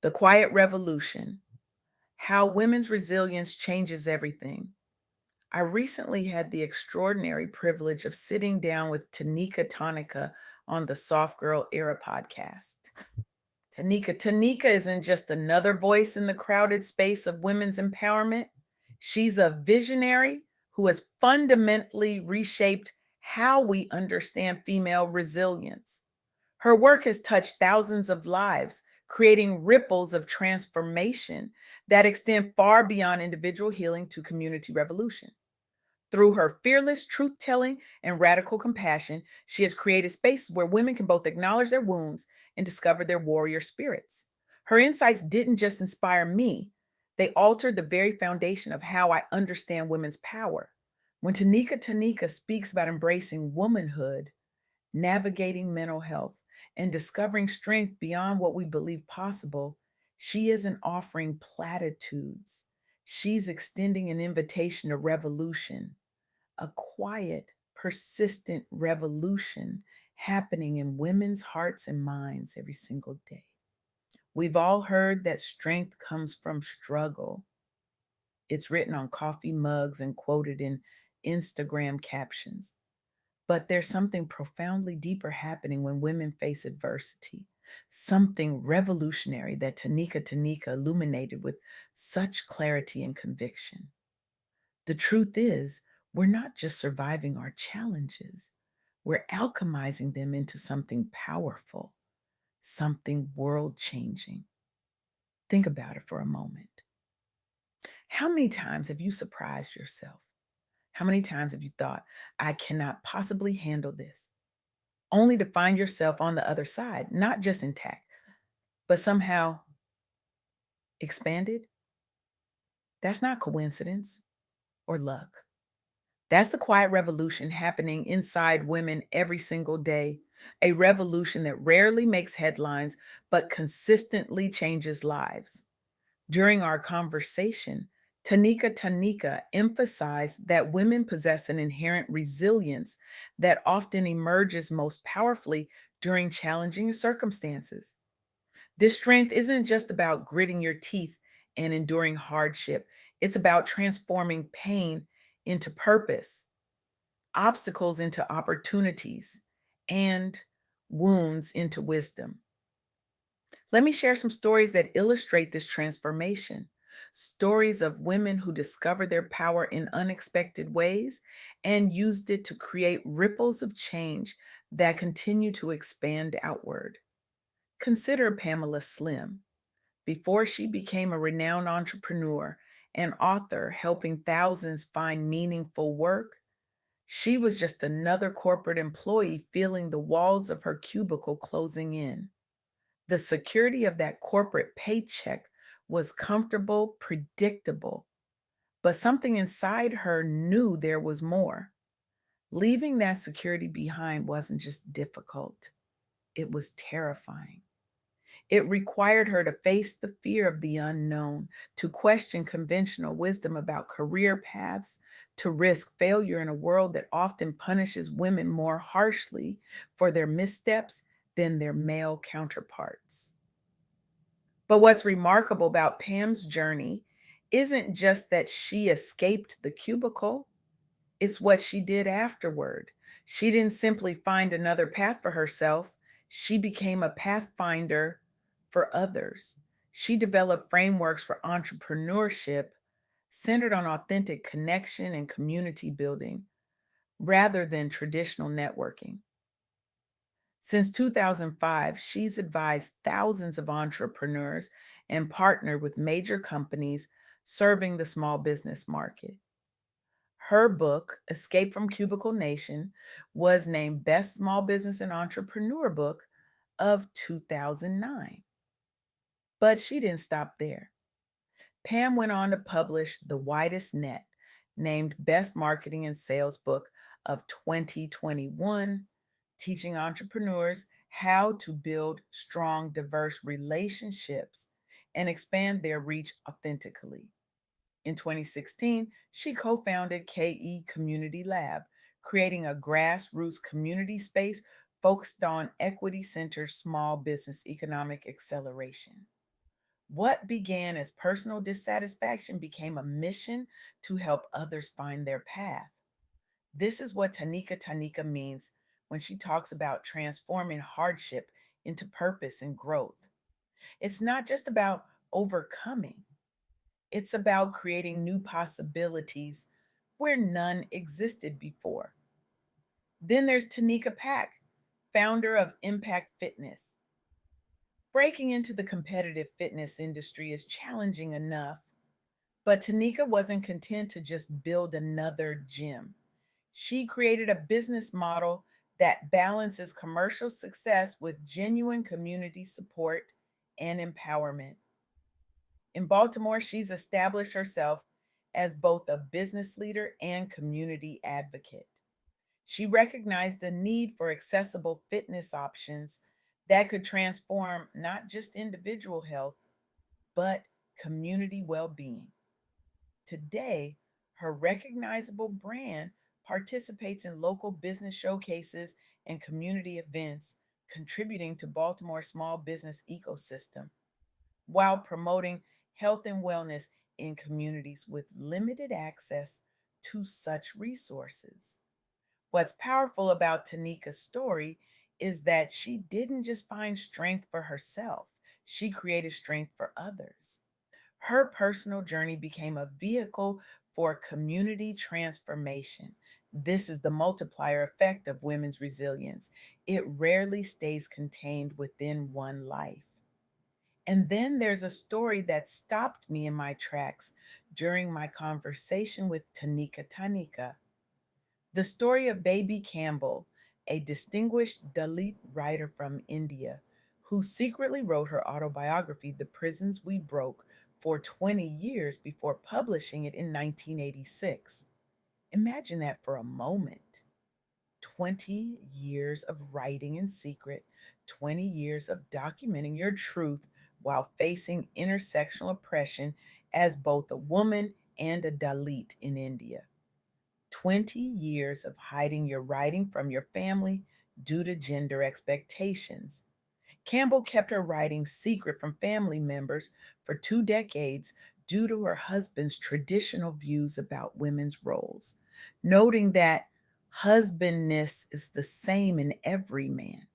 The Quiet Revolution: How Women's Resilience Changes Everything. I recently had the extraordinary privilege of sitting down with Tanika on the Soft Girl Era podcast. Tanika isn't just another voice in the crowded space of women's empowerment. She's a visionary who has fundamentally reshaped how we understand female resilience. Her work has touched thousands of lives, creating ripples of transformation that extend far beyond individual healing to community revolution. Through her fearless truth telling and radical compassion, she has created spaces where women can both acknowledge their wounds and discover their warrior spirits. Her insights didn't just inspire me, they altered the very foundation of how I understand women's power. When Tanika speaks about embracing womanhood, navigating mental health, and discovering strength beyond what we believe possible, she isn't offering platitudes. She's extending an invitation to revolution, a quiet, persistent revolution happening in women's hearts and minds every single day. We've all heard that strength comes from struggle. It's written on coffee mugs and quoted in Instagram captions. But there's something profoundly deeper happening when women face adversity, something revolutionary that Tanika illuminated with such clarity and conviction. The truth is, we're not just surviving our challenges, we're alchemizing them into something powerful, something world changing. Think about it for a moment. How many times have you surprised yourself? How many times have you thought, I cannot possibly handle this? Only to find yourself on the other side, not just intact, but somehow expanded? That's not coincidence or luck. That's the quiet revolution happening inside women every single day. A revolution that rarely makes headlines, but consistently changes lives. During our conversation, Tanika emphasized that women possess an inherent resilience that often emerges most powerfully during challenging circumstances. This strength isn't just about gritting your teeth and enduring hardship, it's about transforming pain into purpose, obstacles into opportunities, and wounds into wisdom. Let me share some stories that illustrate this transformation. Stories of women who discovered their power in unexpected ways and used it to create ripples of change that continue to expand outward. Consider Pamela Slim. Before she became a renowned entrepreneur and author helping thousands find meaningful work, she was just another corporate employee feeling the walls of her cubicle closing in. The security of that corporate paycheck was comfortable, predictable, but something inside her knew there was more. Leaving that security behind wasn't just difficult, it was terrifying. It required her to face the fear of the unknown, to question conventional wisdom about career paths, to risk failure in a world that often punishes women more harshly for their missteps than their male counterparts. But what's remarkable about Pam's journey isn't just that she escaped the cubicle, it's what she did afterward. She didn't simply find another path for herself, she became a pathfinder for others. She developed frameworks for entrepreneurship centered on authentic connection and community building rather than traditional networking. Since 2005, she's advised thousands of entrepreneurs and partnered with major companies serving the small business market. Her book, Escape from Cubicle Nation, was named Best Small Business and Entrepreneur Book of 2009. But she didn't stop there. Pam went on to publish The Widest Net, named Best Marketing and Sales Book of 2021, teaching entrepreneurs how to build strong, diverse relationships and expand their reach authentically. In 2016, she co founded KE Community Lab, creating a grassroots community space focused on equity centered small business economic acceleration. What began as personal dissatisfaction became a mission to help others find their path. This is what Tanika means when she talks about transforming hardship into purpose and growth. It's not just about overcoming, it's about creating new possibilities where none existed before. Then there's Tanika Pack, founder of Impact Fitness. Breaking into the competitive fitness industry is challenging enough, but Tanika wasn't content to just build another gym. She created a business model that balances commercial success with genuine community support and empowerment. In Baltimore, she's established herself as both a business leader and community advocate. She recognized the need for accessible fitness options that could transform not just individual health, but community well being. Today, her recognizable brand participates in local business showcases and community events, contributing to Baltimore's small business ecosystem while promoting health and wellness in communities with limited access to such resources. What's powerful about Tanika's story is that she didn't just find strength for herself, she created strength for others. Her personal journey became a vehicle for community transformation. This is the multiplier effect of women's resilience. It rarely stays contained within one life. And then there's a story that stopped me in my tracks during my conversation with Tanika. The story of Baby Campbell, a distinguished Dalit writer from India who secretly wrote her autobiography, The Prisons We Broke, for 20 years before publishing it in 1986. Imagine that for a moment. 20 years of writing in secret, 20 years of documenting your truth while facing intersectional oppression as both a woman and a Dalit in India. 20 years of hiding your writing from your family due to gender expectations. Campbell kept her writing secret from family members for 2 decades due to her husband's traditional views about women's roles, noting that husbandness is the same in every man.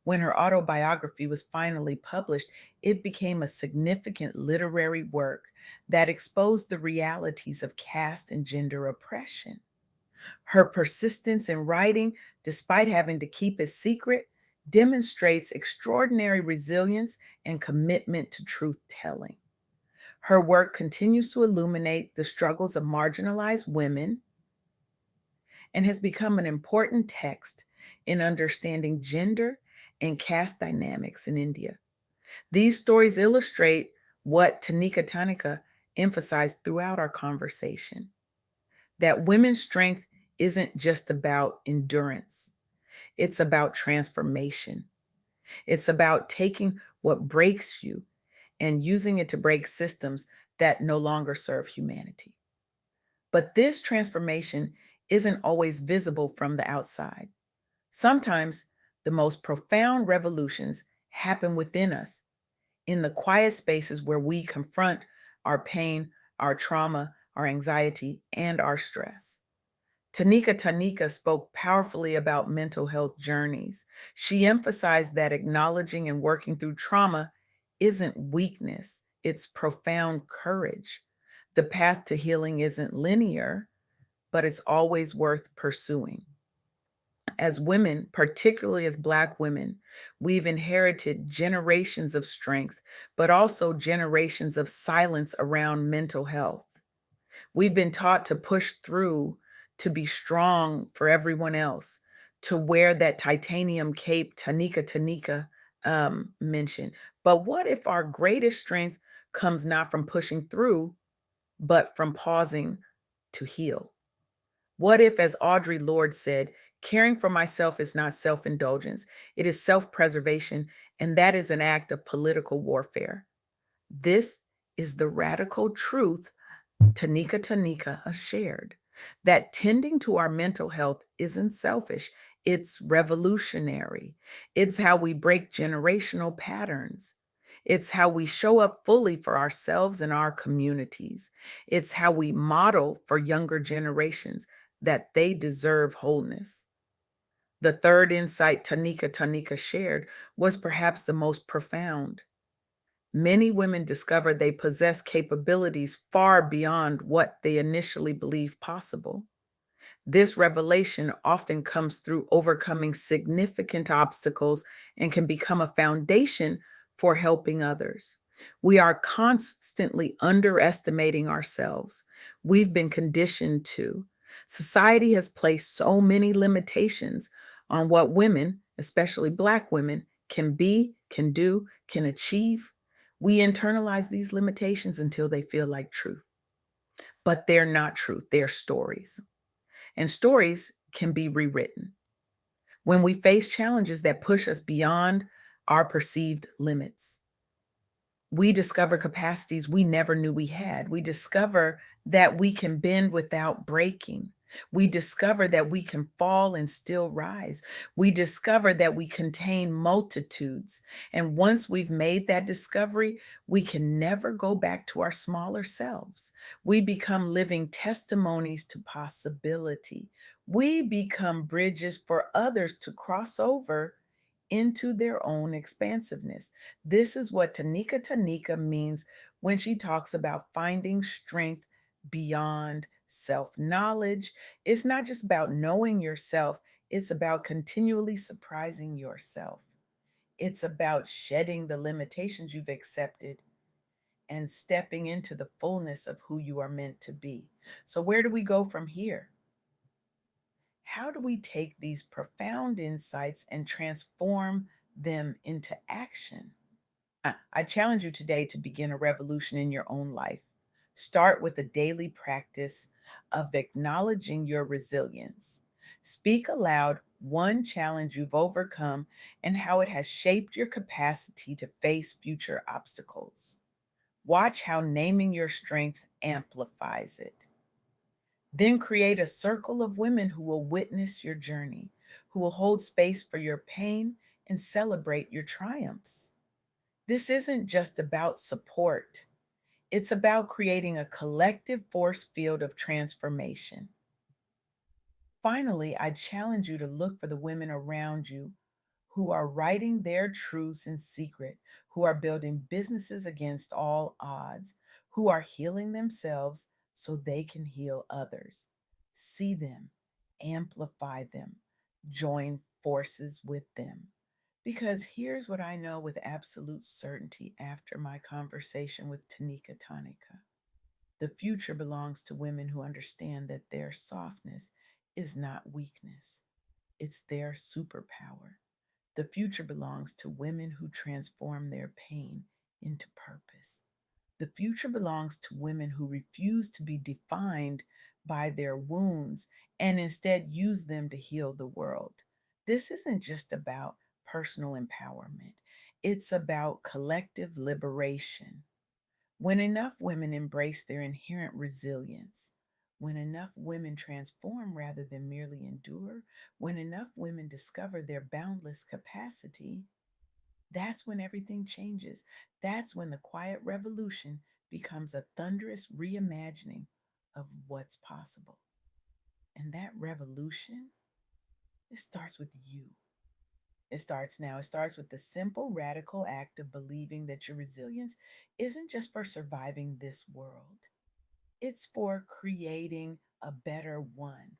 When her autobiography was finally published, it became a significant literary work that exposed the realities of caste and gender oppression. Her persistence in writing, despite having to keep it secret, demonstrates extraordinary resilience and commitment to truth telling. Her work continues to illuminate the struggles of marginalized women and has become an important text in understanding gender and caste dynamics in India. These stories illustrate what Tanika emphasized throughout our conversation, that women's strength isn't just about endurance, it's about transformation. It's about taking what breaks you and using it to break systems that no longer serve humanity. But this transformation isn't always visible from the outside. Sometimes the most profound revolutions happen within us, in the quiet spaces where we confront our pain, our trauma, our anxiety, and our stress. Tanika spoke powerfully about mental health journeys. She emphasized that acknowledging and working through trauma isn't weakness, it's profound courage. The path to healing isn't linear, but it's always worth pursuing. As women, particularly as Black women, we've inherited generations of strength, but also generations of silence around mental health. We've been taught to push through, to be strong for everyone else, to wear that titanium cape Tanika mentioned. But what if our greatest strength comes not from pushing through, but from pausing to heal? What if, as Audre Lorde said, caring for myself is not self indulgence, it is self preservation, and that is an act of political warfare? This is the radical truth Tanika shared, that tending to our mental health isn't selfish, it's revolutionary. It's how we break generational patterns. It's how we show up fully for ourselves and our communities. It's how we model for younger generations that they deserve wholeness. The third insight Tanika shared was perhaps the most profound. Many women discover they possess capabilities far beyond what they initially believed possible. This revelation often comes through overcoming significant obstacles and can become a foundation for helping others. We are constantly underestimating ourselves. We've been conditioned to. Society has placed so many limitations on what women, especially Black women, can be, can do, can achieve. We internalize these limitations until they feel like truth, but they're not truth, they're stories. And stories can be rewritten. When we face challenges that push us beyond our perceived limits, we discover capacities we never knew we had. We discover that we can bend without breaking. We discover that we can fall and still rise. We discover that we contain multitudes. And once we've made that discovery, we can never go back to our smaller selves. We become living testimonies to possibility. We become bridges for others to cross over into their own expansiveness. This is what Tanika means when she talks about finding strength beyond self knowledge. It's not just about knowing yourself, it's about continually surprising yourself. It's about shedding the limitations you've accepted and stepping into the fullness of who you are meant to be. So, where do we go from here? How do we take these profound insights and transform them into action? I challenge you today to begin a revolution in your own life. Start with a daily practice of acknowledging your resilience. Speak aloud one challenge you've overcome and how it has shaped your capacity to face future obstacles. Watch how naming your strength amplifies it. Then create a circle of women who will witness your journey, who will hold space for your pain and celebrate your triumphs. This isn't just about support, it's about creating a collective force field of transformation. Finally, I challenge you to look for the women around you who are writing their truths in secret, who are building businesses against all odds, who are healing themselves so they can heal others. See them, amplify them, join forces with them. Because here's what I know with absolute certainty after my conversation with Tanika. The future belongs to women who understand that their softness is not weakness, it's their superpower. The future belongs to women who transform their pain into purpose. The future belongs to women who refuse to be defined by their wounds and instead use them to heal the world. This isn't just about personal empowerment, it's about collective liberation. When enough women embrace their inherent resilience, when enough women transform rather than merely endure, when enough women discover their boundless capacity, that's when everything changes. That's when the quiet revolution becomes a thunderous reimagining of what's possible. And that revolution, it starts with you. It starts now. It starts with the simple, radical act of believing that your resilience isn't just for surviving this world, it's for creating a better one.